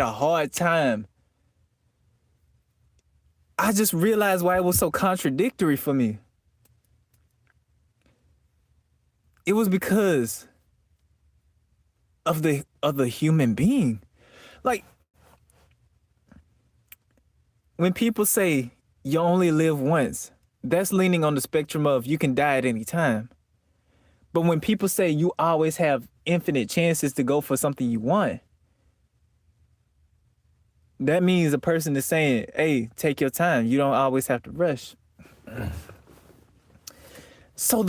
a hard time. I just realized why it was so contradictory for me. It was because of the human being. Like when people say you only live once, that's leaning on the spectrum of you can die at any time. But when people say you always have infinite chances to go for something you want, that means a person is saying, hey, take your time. You don't always have to rush. So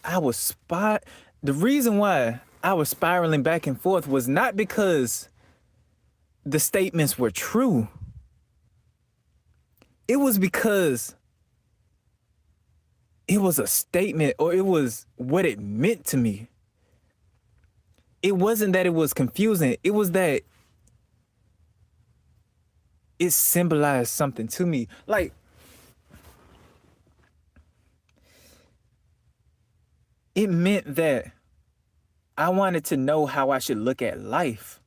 I was spot the reason why I was spiraling back and forth was not because the statements were true. It was because it was a statement or it was what it meant to me. It wasn't that it was confusing. It was that it symbolized something to me. Like, it meant that I wanted to know how I should look at life.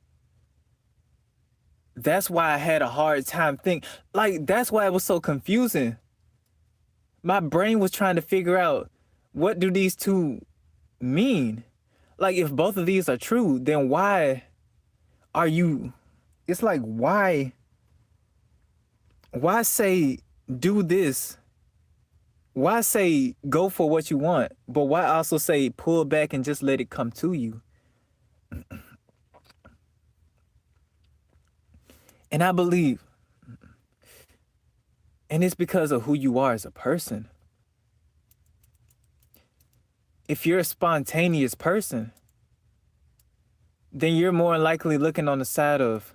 That's why I had a hard time thinking. Like, that's why it was so confusing. My brain was trying to figure out, what do these two mean? Like, if both of these are true, then why are you, it's like, why say do this? Why say go for what you want, but why also say pull back and just let it come to you? And I believe, and it's because of who you are as a person. If you're a spontaneous person, then you're more likely looking on the side of,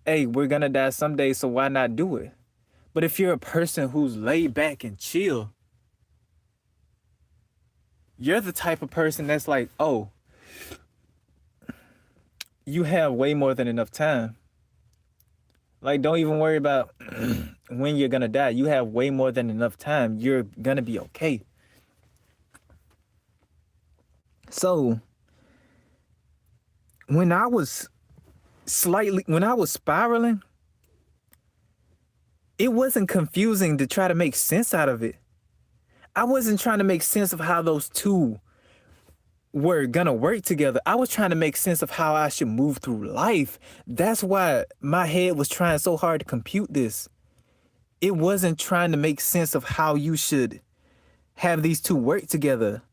hey, we're gonna die someday, so why not do it? But if you're a person who's laid back and chill, you're the type of person that's like, oh, you have way more than enough time. Like, don't even worry about when you're gonna die. You have way more than enough time. You're gonna be okay. So, when I was spiraling, it wasn't confusing to try to make sense out of it. I wasn't trying to make sense of how those two were gonna work together. I was trying to make sense of how I should move through life. That's why my head was trying so hard to compute this. It wasn't trying to make sense of how you should have these two work together.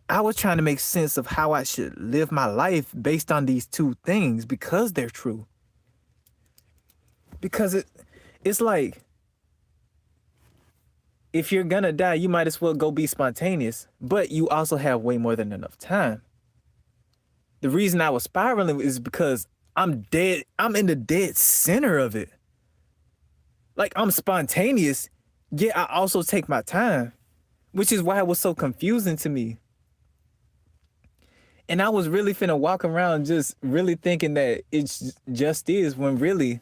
I was trying to make sense of how I should live my life based on these two things because they're true. Because it's like, if you're gonna die, you might as well go be spontaneous, but you also have way more than enough time. The reason I was spiraling is because I'm dead. I'm in the dead center of it. Like, I'm spontaneous, yet I also take my time, which is why it was so confusing to me. And I was really finna walk around just really thinking that it's just is, when really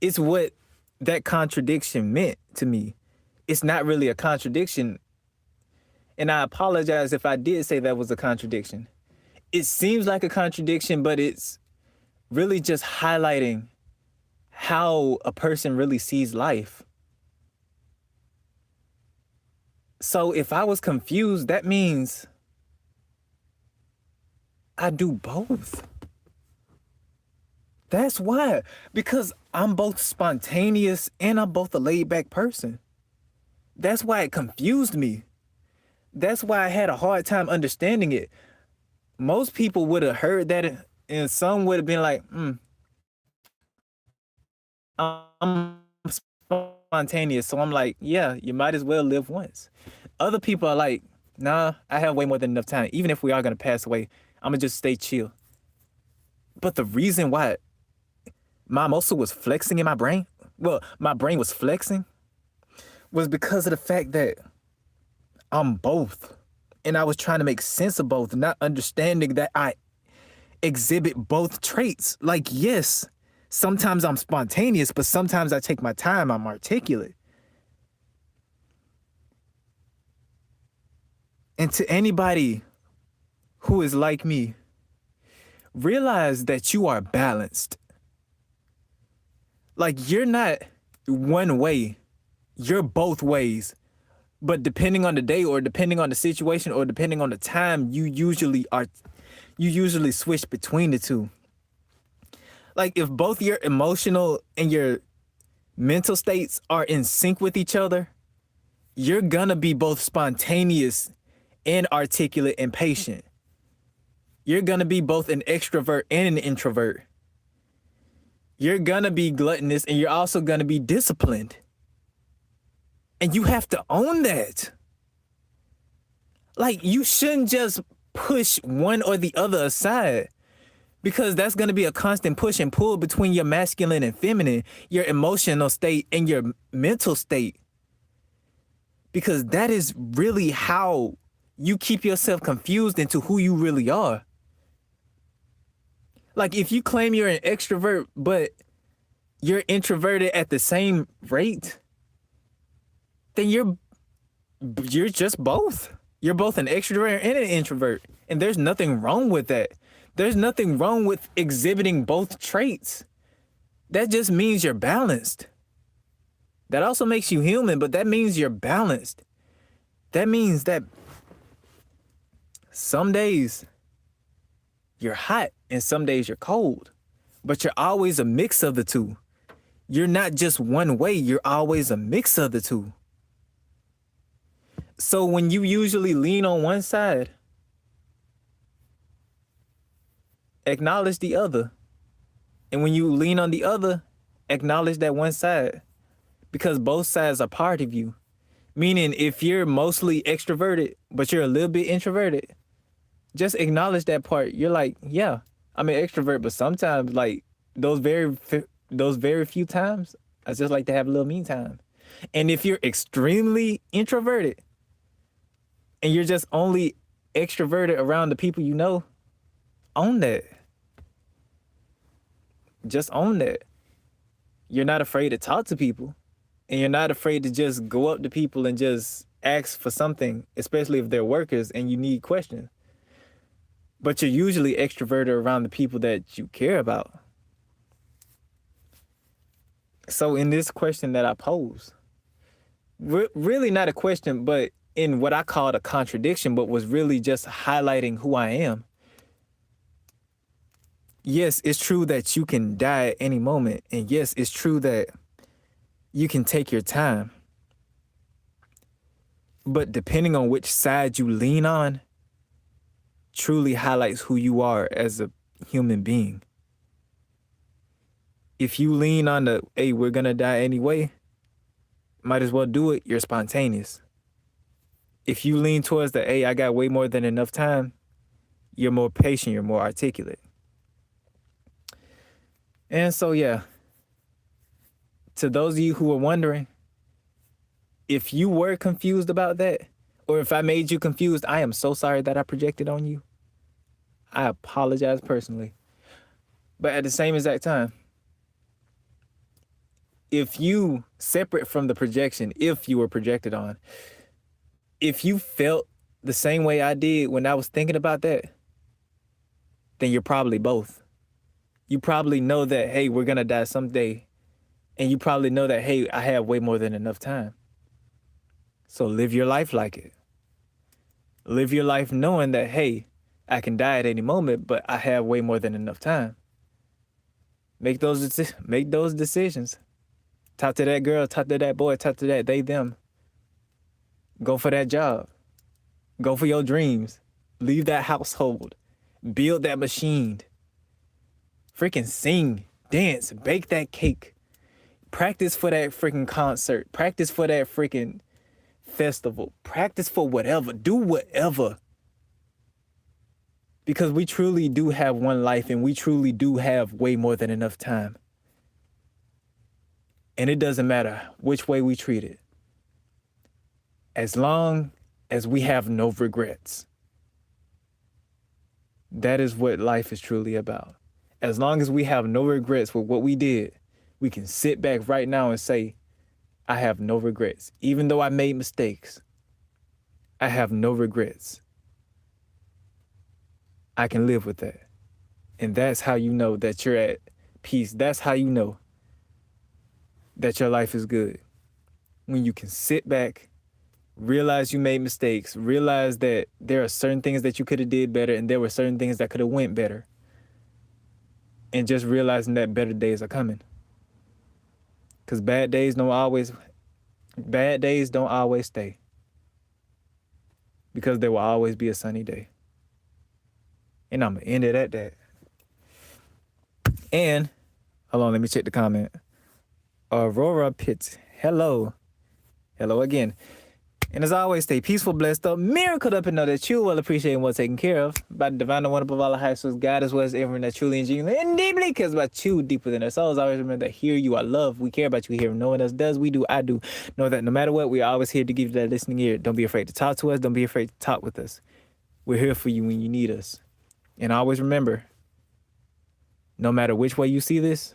it's what that contradiction meant to me. It's not really a contradiction. And I apologize if I did say that was a contradiction. It seems like a contradiction, but it's really just highlighting how a person really sees life. So if I was confused, that means I do both. That's why. Because I'm both spontaneous and I'm both a laid back person. That's why it confused me. That's why I had a hard time understanding it. Most people would have heard that and some would have been like, I'm spontaneous. So I'm like, yeah, you might as well live once. Other people are like, nah, I have way more than enough time. Even if we are going to pass away, I'm going to just stay chill. But the reason why my muscle was flexing in my brain, well, my brain was flexing, was because of the fact that I'm both. And I was trying to make sense of both, not understanding that I exhibit both traits. Like, yes, sometimes I'm spontaneous, but sometimes I take my time, I'm articulate. And to anybody who is like me, realize that you are balanced. Like, you're not one way, you're both ways. But depending on the day or depending on the situation or depending on the time, you usually switch between the two. Like, if both your emotional and your mental states are in sync with each other, you're gonna be both spontaneous and articulate and patient. You're gonna be both an extrovert and an introvert. You're gonna be gluttonous and you're also gonna be disciplined. And you have to own that. Like, you shouldn't just push one or the other aside, because that's going to be a constant push and pull between your masculine and feminine, your emotional state and your mental state. Because that is really how you keep yourself confused into who you really are. Like, if you claim you're an extrovert, but you're introverted at the same rate, then you're just both. You're both an extrovert and an introvert. And there's nothing wrong with that. There's nothing wrong with exhibiting both traits. That just means you're balanced. That also makes you human, but that means you're balanced. That means that some days you're hot and some days you're cold, but you're always a mix of the two. You're not just one way, you're always a mix of the two. So when you usually lean on one side, acknowledge the other. And when you lean on the other, acknowledge that one side. Because both sides are part of you. Meaning, if you're mostly extroverted, but you're a little bit introverted, just acknowledge that part. You're like, yeah, I'm an extrovert, but sometimes, like, those very few times, I just like to have a little me time. And if you're extremely introverted, and you're just only extroverted around the people you know, own that. Just own that. You're not afraid to talk to people. And you're not afraid to just go up to people and just ask for something, especially if they're workers and you need questions. But you're usually extroverted around the people that you care about. So in this question that I pose, really not a question, but in what I called a contradiction, but was really just highlighting who I am. Yes, it's true that you can die at any moment. And yes, it's true that you can take your time. But depending on which side you lean on, truly highlights who you are as a human being. If you lean on the, hey, we're gonna die anyway, might as well do it, you're spontaneous. If you lean towards the, hey, I got way more than enough time, you're more patient, you're more articulate. And so, yeah, to those of you who are wondering, if you were confused about that, or if I made you confused, I am so sorry that I projected on you. I apologize personally. But at the same exact time, if you, separate from the projection, if you were projected on, if you felt the same way I did when I was thinking about that, then you're probably both. You probably know that, hey, we're gonna die someday. And you probably know that, hey, I have way more than enough time. So live your life like it. Live your life knowing that, hey, I can die at any moment, but I have way more than enough time. Make those decisions. Talk to that girl, talk to that boy, talk to that they, them. Go for that job. Go for your dreams. Leave that household. Build that machine. Freaking sing, dance, bake that cake. Practice for that freaking concert. Practice for that freaking festival. Practice for whatever. Do whatever. Because we truly do have one life and we truly do have way more than enough time. And it doesn't matter which way we treat it. As long as we have no regrets. That is what life is truly about. As long as we have no regrets with what we did, we can sit back right now and say, I have no regrets. Even though I made mistakes, I have no regrets. I can live with that. And that's how you know that you're at peace. That's how you know that your life is good. When you can sit back, realize you made mistakes, realize that there are certain things that you could have did better and there were certain things that could have went better. And just realizing that better days are coming. Because bad days don't always stay. Because there will always be a sunny day. And I'm going to end it at that. And, hold on, let me check the comment. Aurora Pitts, hello. Hello again. And as always, stay peaceful, blessed up, miracled up, and know that you will appreciate and well taken care of by the divine and wonderful of all the high souls, God as well as everyone that truly and genuinely and deeply cares about you deeper than their souls. Always remember that here you are loved. We care about you here. No one else does. We do. I do. Know that no matter what, we are always here to give you that listening ear. Don't be afraid to talk to us. Don't be afraid to talk with us. We're here for you when you need us. And always remember, no matter which way you see this,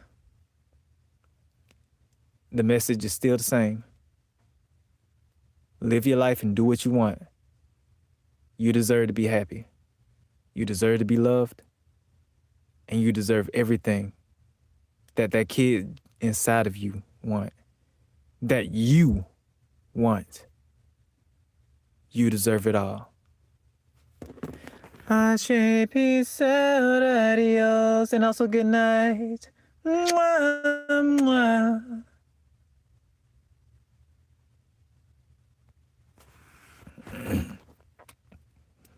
the message is still the same. Live your life and do what you want. You deserve to be happy. You deserve to be loved. And you deserve everything that kid inside of you want. That you want. You deserve it all. Peace out, adios, and also good night. Mwah, mwah.